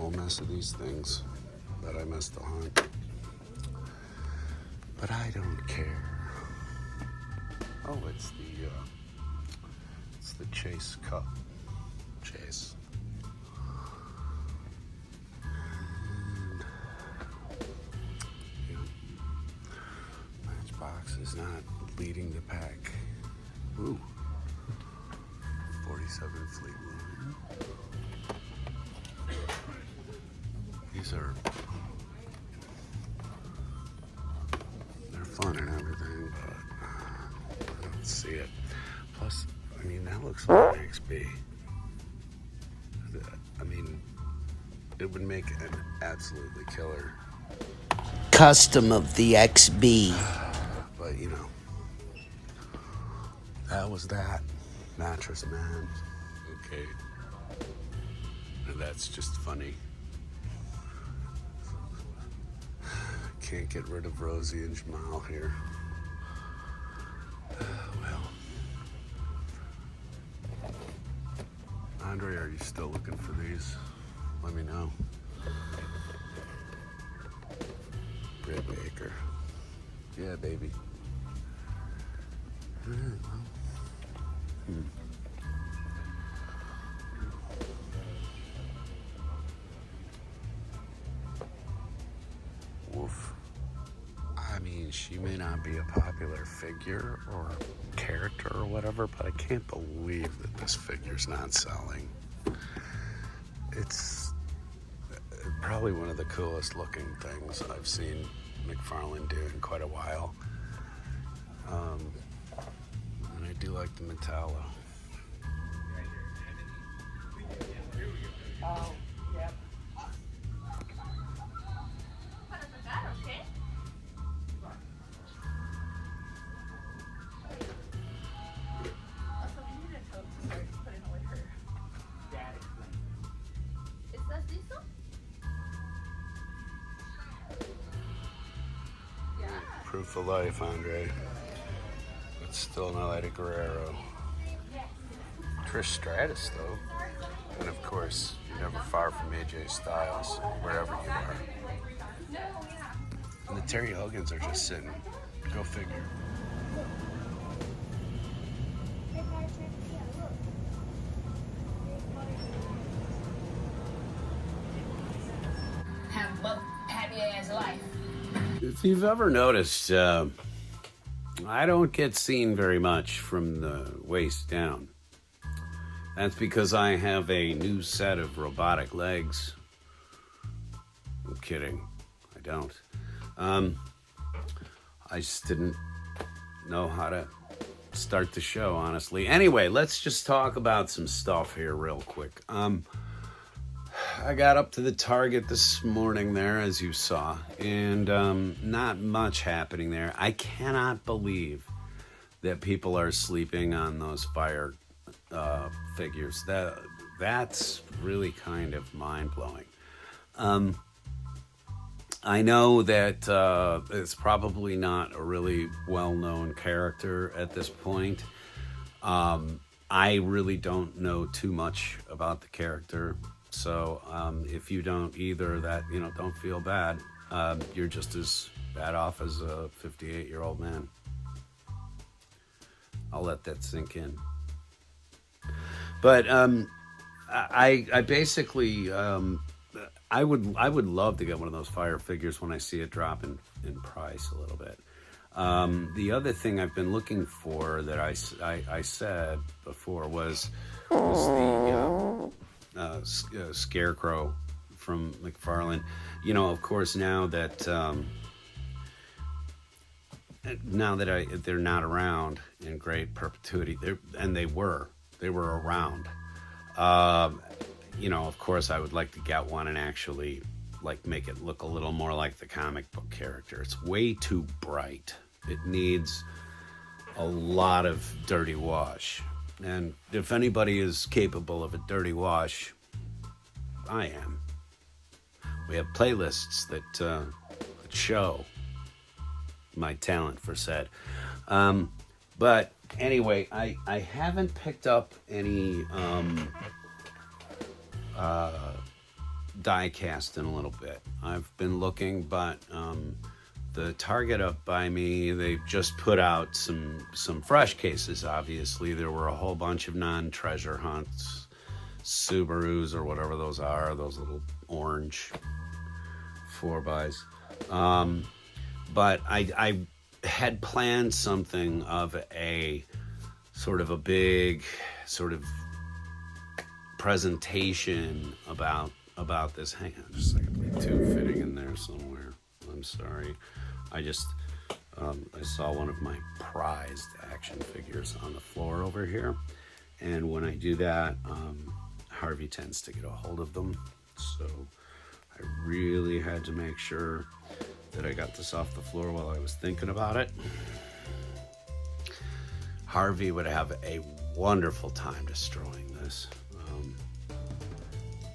whole mess of these things that I missed the hunt. But I don't care. Oh, it's the Chase Cup. Chase. And, yeah, Matchbox is not leading the pack. Ooh. 47 Fleetwood. These are, they're fun and everything, but I don't see it. Plus, I mean, that looks like an XB. I mean, it would make an absolutely killer custom of the XB. But, you know, that was that. Mattress Man. Okay. And that's just funny. Can't get rid of Rosie and Jamal here. Well. Andre, are you still looking for these? Let me know. Britt Baker. Yeah, baby. All right, well. Woof. I mean, she may not be a popular figure or character or whatever, but I can't believe that this figure's not selling. It's probably one of the coolest looking things I've seen McFarlane do in quite a while. And I do like the Metallo. Oh, yep. Proof of life, Andre. But still no Eddie Guerrero. Trish Stratus, though. And of course, you're never far from AJ Styles, wherever you are. And the Terry Hogans are just sitting. Go figure. Happy as life. If you've ever noticed, I don't get seen very much from the waist down. That's because I have a new set of robotic legs. I'm kidding. I don't. I just didn't know how to start the show, honestly. Anyway, let's just talk about some stuff here real quick. I got up to the Target this morning there, as you saw, and not much happening there. I cannot believe that people are sleeping on those fire figures. That's really kind of mind-blowing. I know that it's probably not a really well-known character at this point. I really don't know too much about the character. So if you don't either, that, you know, don't feel bad. You're just as bad off as a 58-year-old man. I'll let that sink in. But I basically I would love to get one of those fire figures when I see it drop in price a little bit. The other thing I've been looking for that I said before was the Scarecrow from McFarlane. You know, of course, now that they're not around in great perpetuity, they were around. You know, of course, I would like to get one and actually like make it look a little more like the comic book character. It's way too bright. It needs a lot of dirty wash. And if anybody is capable of a dirty wash, I am. We have playlists that show my talent for said. But anyway, I haven't picked up any die casting a little bit. I've been looking, but the Target up by me, they've just put out some fresh cases. Obviously, there were a whole bunch of non-treasure hunts, Subarus or whatever those are, those little orange 4x. But I had planned something of a sort of a big sort of presentation about this. Hang on just a second, two fitting in there somewhere. I'm sorry. I saw one of my prized action figures on the floor over here, and when I do that, Harvey tends to get a hold of them. So I really had to make sure that I got this off the floor while I was thinking about it. Harvey would have a wonderful time destroying this,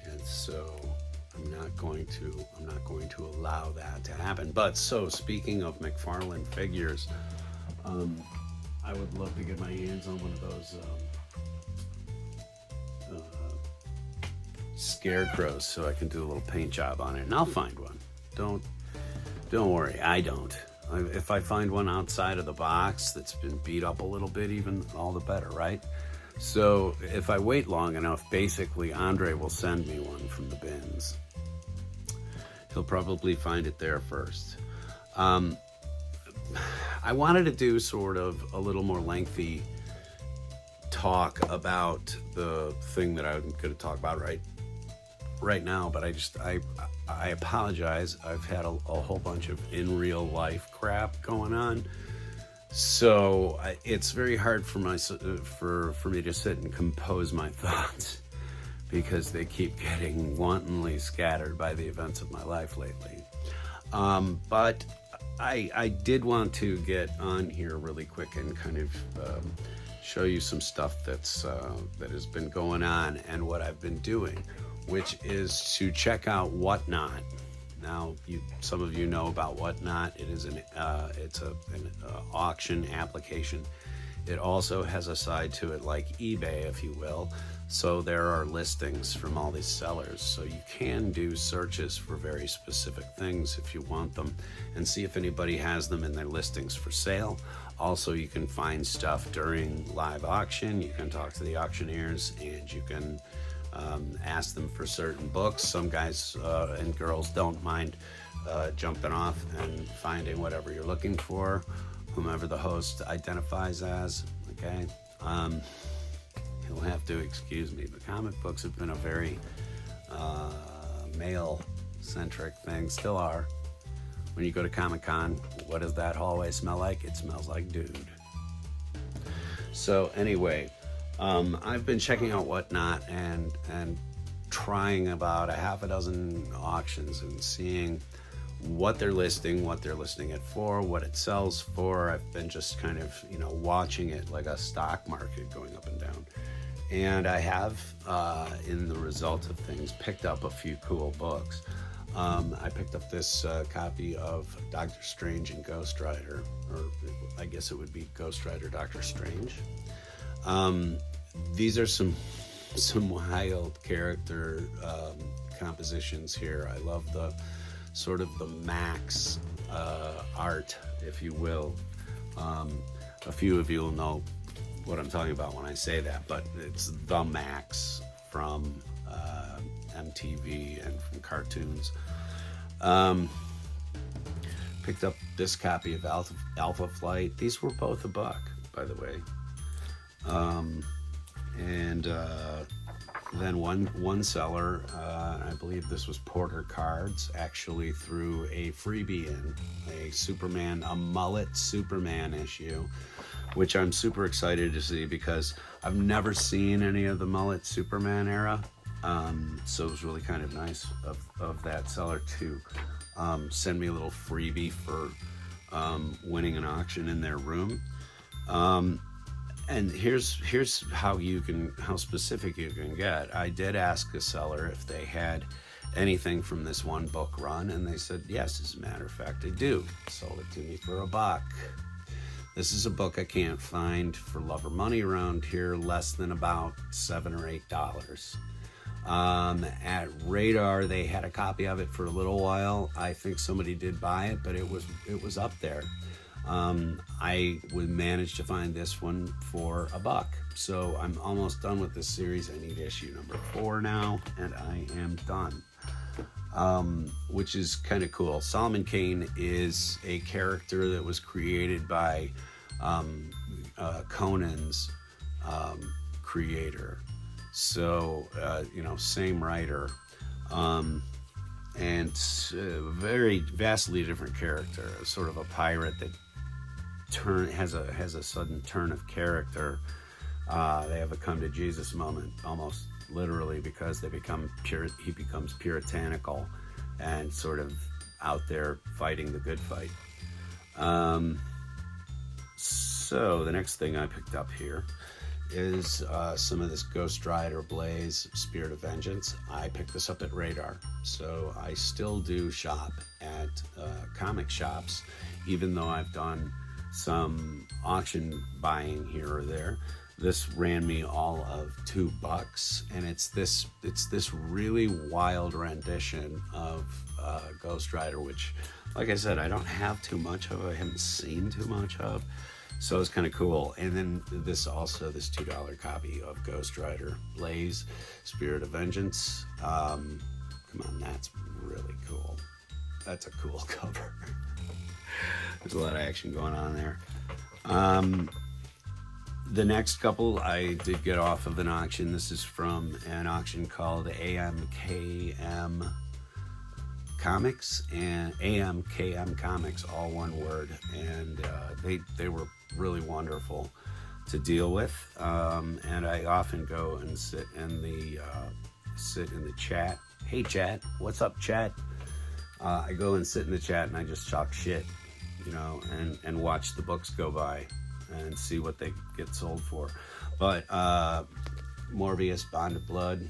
and so I'm not going to allow that to happen. But so speaking of McFarlane figures, I would love to get my hands on one of those scarecrows so I can do a little paint job on it, and I'll find one. Don't worry, I don't. If I find one outside of the box that's been beat up a little bit, even all the better, right? So if I wait long enough, basically Andre will send me one from the bins. He'll probably find it there first. I wanted to do sort of a little more lengthy talk about the thing that I'm going to talk about right now, but I apologize. I've had a whole bunch of in real life crap going on, so it's very hard for me to sit and compose my thoughts because they keep getting wantonly scattered by the events of my life lately. But I did want to get on here really quick and kind of show you some stuff that has been going on and what I've been doing, which is to check out Whatnot. Now, some of you know about Whatnot. It is an auction application. It also has a side to it like eBay, if you will. So there are listings from all these sellers. So you can do searches for very specific things if you want them and see if anybody has them in their listings for sale. Also, you can find stuff during live auction. You can talk to the auctioneers and you can ask them for certain books. Some guys and girls don't mind jumping off and finding whatever you're looking for, whomever the host identifies as, okay? You'll have to excuse me, but comic books have been a very male-centric thing, still are. When you go to Comic-Con, what does that hallway smell like? It smells like dude. So anyway, I've been checking out Whatnot and trying about a half a dozen auctions and seeing what they're listing it for, what it sells for. I've been just kind of, watching it like a stock market going up and down. And I have, in the result of things, picked up a few cool books. I picked up this copy of Doctor Strange and Ghost Rider, or I guess it would be Ghost Rider Doctor Strange. These are some wild character compositions here. I love the sort of the Max art, if you will. A few of you will know what I'm talking about when I say that, but it's the Max from MTV and from cartoons. Picked up this copy of Alpha Flight. These were both $1, by the way. Then one seller, I believe this was Porter Cards, actually threw a freebie in, a mullet Superman issue, which I'm super excited to see because I've never seen any of the mullet Superman era. So it was really kind of nice of that seller to send me a little freebie for winning an auction in their room. And here's how specific you can get. I did ask the seller if they had anything from this one book run, and they said yes. As a matter of fact, they do. Sold it to me for $1. This is a book I can't find for love or money around here, less than about $7 or $8. At Radar, they had a copy of it for a little while. I think somebody did buy it, but it was up there. I would manage to find this one for $1. So I'm almost done with this series. I need issue number 4 now, and I am done. Which is kind of cool. Solomon Kane is a character that was created by Conan's creator. So, same writer. And very vastly different character, sort of a pirate that has a sudden turn of character. They have a come to Jesus moment, almost literally, because he becomes puritanical and sort of out there fighting the good fight. So the next thing I picked up here is some of this Ghost Rider Blaze Spirit of Vengeance. I picked this up at Radar, so I still do shop at comic shops, even though I've done some auction buying here or there. This ran me all of $2, and it's this really wild rendition of Ghost Rider, which, like I said, I don't have too much of. I haven't seen too much of. So it's kind of cool. And then this $2 copy of Ghost Rider Blaze Spirit of Vengeance. Come on, that's really cool. That's a cool cover. There's a lot of action going on there. The next couple I did get off of an auction. This is from an auction called AMKM Comics, and AMKM Comics, all one word, and they were really wonderful to deal with. And I often go and sit in the chat. Hey chat, what's up chat? I go and sit in the chat and I just talk shit, and watch the books go by and see what they get sold for. But Morbius Bond of Blood,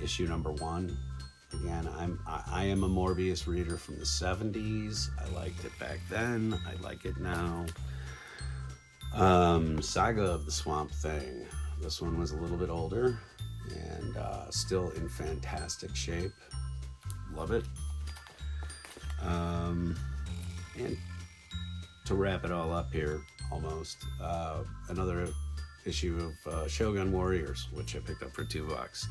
issue number 1. Again, I am a Morbius reader from the 70s. I liked it back then. I like it now. Saga of the Swamp Thing. This one was a little bit older and still in fantastic shape. Love it. And to wrap it all up here, almost, another issue of Shogun Warriors, which I picked up for $2.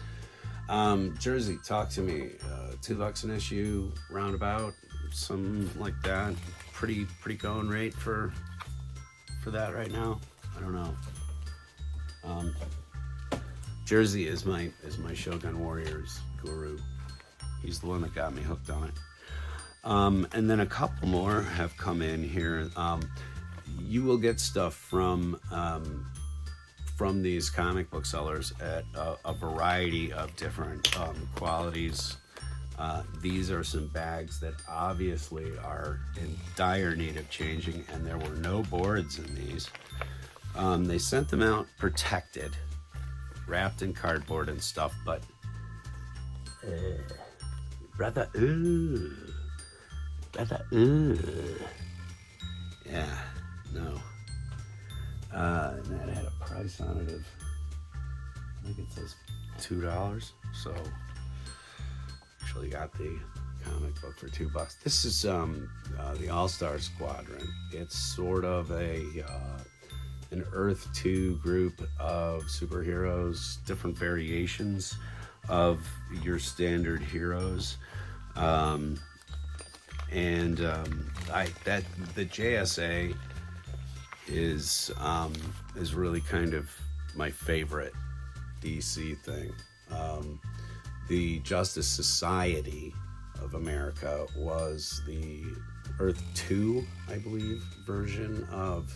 Jersey, talk to me. $2 an issue, roundabout, something like that. Pretty going rate for that right now. I don't know. Jersey is my Shogun Warriors guru. He's the one that got me hooked on it. And then a couple more have come in here. You will get stuff from these comic book sellers at a variety of different qualities. These are some bags that obviously are in dire need of changing, and there were no boards in these. They sent them out protected, wrapped in cardboard and stuff, but brother, yeah, no. And that had a price on it of, I think it says $2. So actually got the comic book for $2. This is the All-Star Squadron. It's sort of an Earth 2 group of superheroes, different variations of your standard heroes. The JSA is really kind of my favorite DC thing. The Justice Society of America was the Earth 2, I believe, version of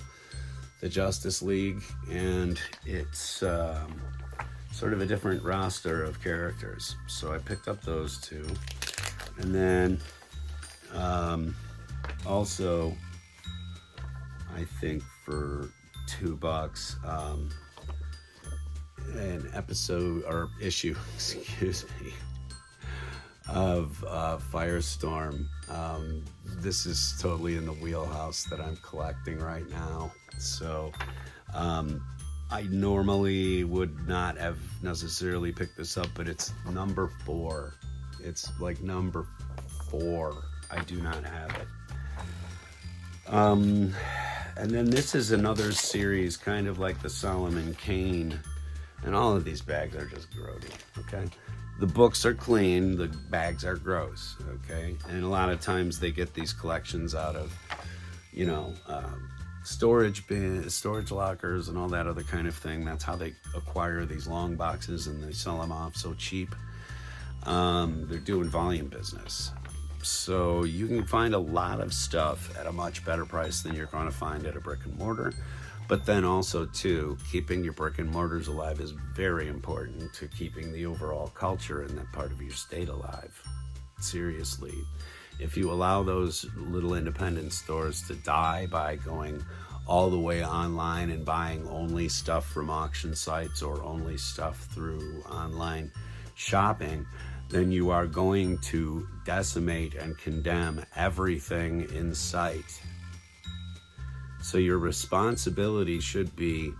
the Justice League, and it's sort of a different roster of characters. So I picked up those two. And then also, I think for $2, an episode or issue, excuse me, of Firestorm. This is totally in the wheelhouse that I'm collecting right now. So I normally would not have necessarily picked this up, but it's number 4. It's like number 4. I do not have it. And then this is another series, kind of like the Solomon Kane, and all of these bags are just grody, okay? The books are clean, the bags are gross, okay? And a lot of times they get these collections out of, you know, storage lockers and all that other kind of thing. That's how they acquire these long boxes, and they sell them off so cheap. They're doing volume business. So you can find a lot of stuff at a much better price than you're going to find at a brick and mortar. But then also, too, keeping your brick and mortars alive is very important to keeping the overall culture in that part of your state alive. Seriously. If you allow those little independent stores to die by going all the way online and buying only stuff from auction sites or only stuff through online shopping, then you are going to decimate and condemn everything in sight. So your responsibility should be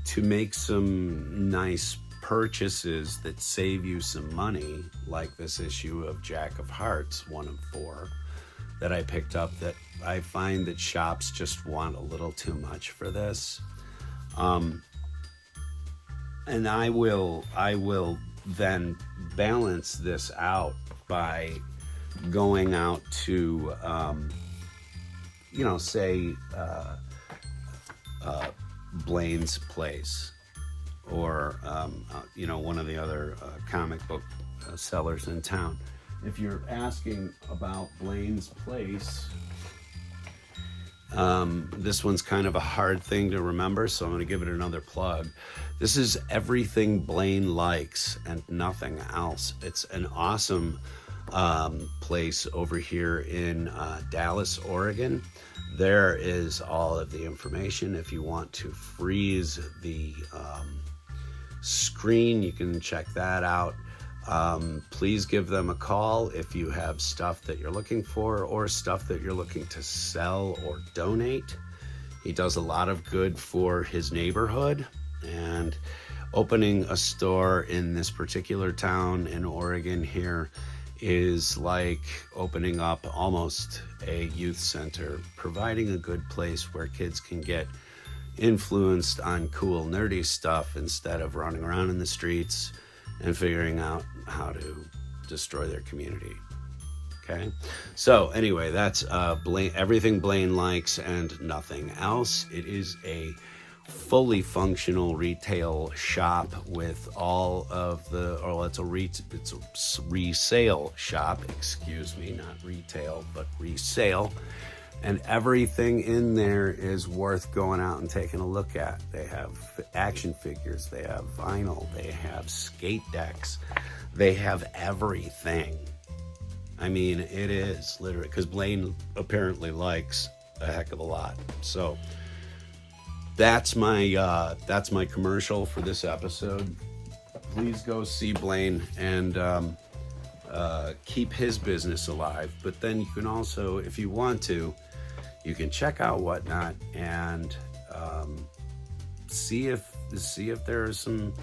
to make some nice purchases that save you some money, like this issue of Jack of Hearts, 1 of 4, that I picked up, that I find that shops just want a little too much for this. And I will then balance this out by going out to, say Blaine's Place, or one of the other comic book sellers in town. If you're asking about Blaine's Place, this one's kind of a hard thing to remember, so I'm going to give it another plug. This is everything Blaine likes and nothing else. It's an awesome place over here in Dallas, Oregon. There is all of the information. If you want to freeze the screen, you can check that out. Please give them a call if you have stuff that you're looking for or stuff that you're looking to sell or donate. He does a lot of good for his neighborhood, and opening a store in this particular town in Oregon here is like opening up almost a youth center, providing a good place where kids can get influenced on cool, nerdy stuff instead of running around in the streets and figuring out how to destroy their community. Okay, so anyway, that's Blaine, everything Blaine likes and nothing else. It is a fully functional retail shop with all of the, or it's a resale shop, excuse me, not retail, but resale. And everything in there is worth going out and taking a look at. They have action figures, they have vinyl, they have skate decks, they have everything. I mean, it is literally, because Blaine apparently likes a heck of a lot. So that's my commercial for this episode. Please go see Blaine and keep his business alive. But then you can also, if you want to, you can check out Whatnot and see if there are some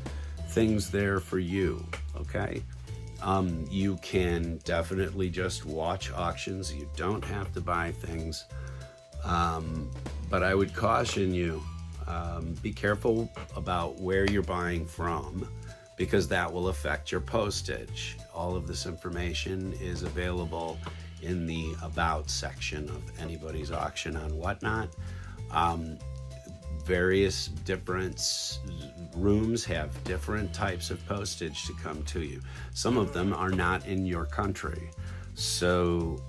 things there for you. Okay, you can definitely just watch auctions. You don't have to buy things, but I would caution you, be careful about where you're buying from, because that will affect your postage. All of this information is available in the About section of anybody's auction on Whatnot. Various different rooms have different types of postage to come to you. Some of them are not in your country. So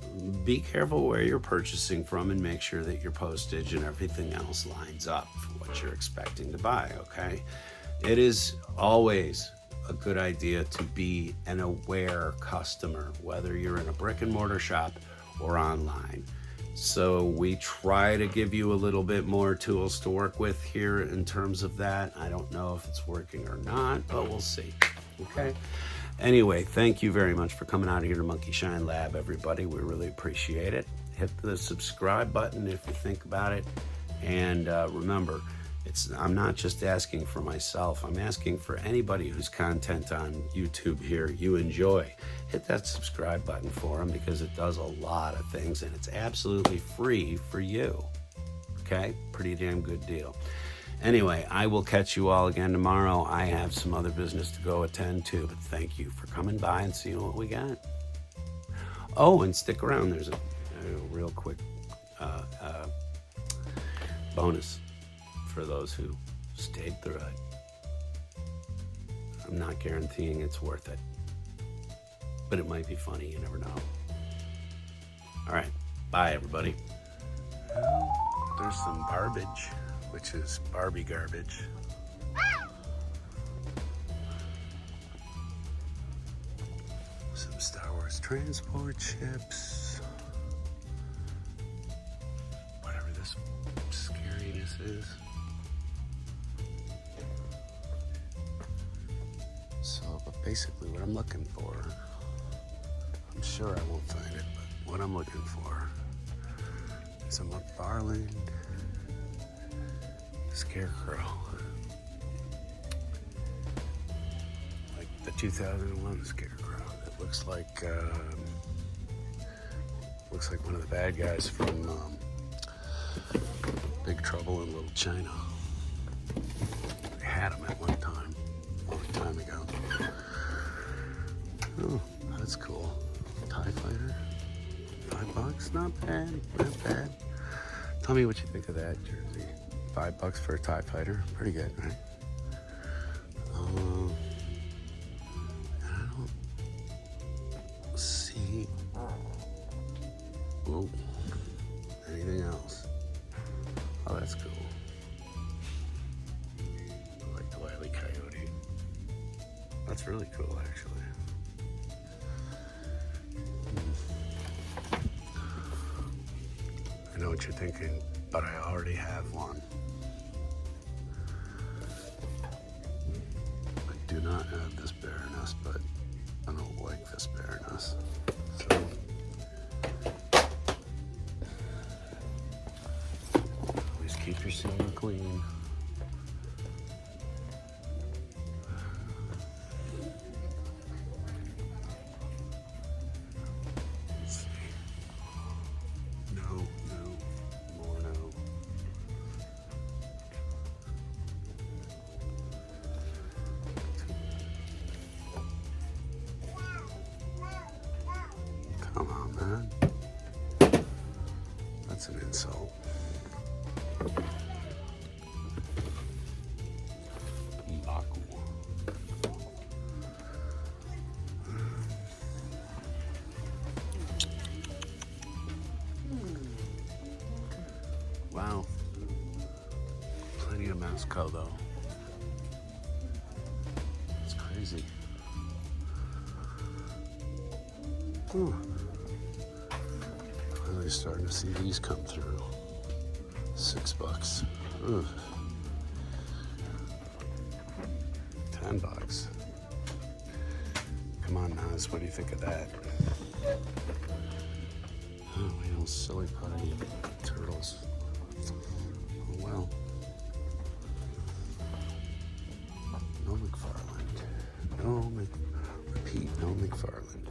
be careful where you're purchasing from and make sure that your postage and everything else lines up for what you're expecting to buy, okay? It is always a good idea to be an aware customer, whether you're in a brick and mortar shop or online. So we try to give you a little bit more tools to work with here in terms of that. I don't know if it's working or not, but we'll see. Okay. Anyway, thank you very much for coming out here to Monkey Shine Lab, everybody. We really appreciate it. Hit the subscribe button if you think about it. And remember, I'm not just asking for myself. I'm asking for anybody whose content on YouTube here you enjoy. Hit that subscribe button for them because it does a lot of things and it's absolutely free for you. Okay? Pretty damn good deal. Anyway, I will catch you all again tomorrow. I have some other business to go attend to, but thank you for coming by and seeing what we got. Oh, and stick around. There's a real quick bonus for those who stayed through it. I'm not guaranteeing it's worth it, but it might be funny. You never know. All right. Bye, everybody. Well, there's some garbage, which is Barbie garbage. Some Star Wars transport ships. Whatever this scariness is. So, but basically what I'm looking for, I'm sure I won't find it, but what I'm looking for is a McFarlane Scarecrow. Like the 2001 Scarecrow. That looks like one of the bad guys from Big Trouble in Little China. I had him at one time, a long time ago. Oh, that's cool. TIE Fighter. $5, not bad, not bad. Tell me what you think of that jersey. $5 for a TIE Fighter, pretty good, right? I don't see. Whoa. Anything else? Oh, that's cool. I like the Wile E. Coyote. That's really cool, actually. I know what you're thinking, but I already have one. I do not have this Baroness, but I don't like this Baroness. So always keep your scene clean. Come on, man. That's an insult. Mbaku. Wow. Plenty of Moscow, though. It's crazy. Ooh. Finally starting to see these come through. $6. Ooh. $10. Come on, Nas, what do you think of that? Oh, we don't silly putty turtles. Oh well. No McFarlane. Repeat, no McFarlane.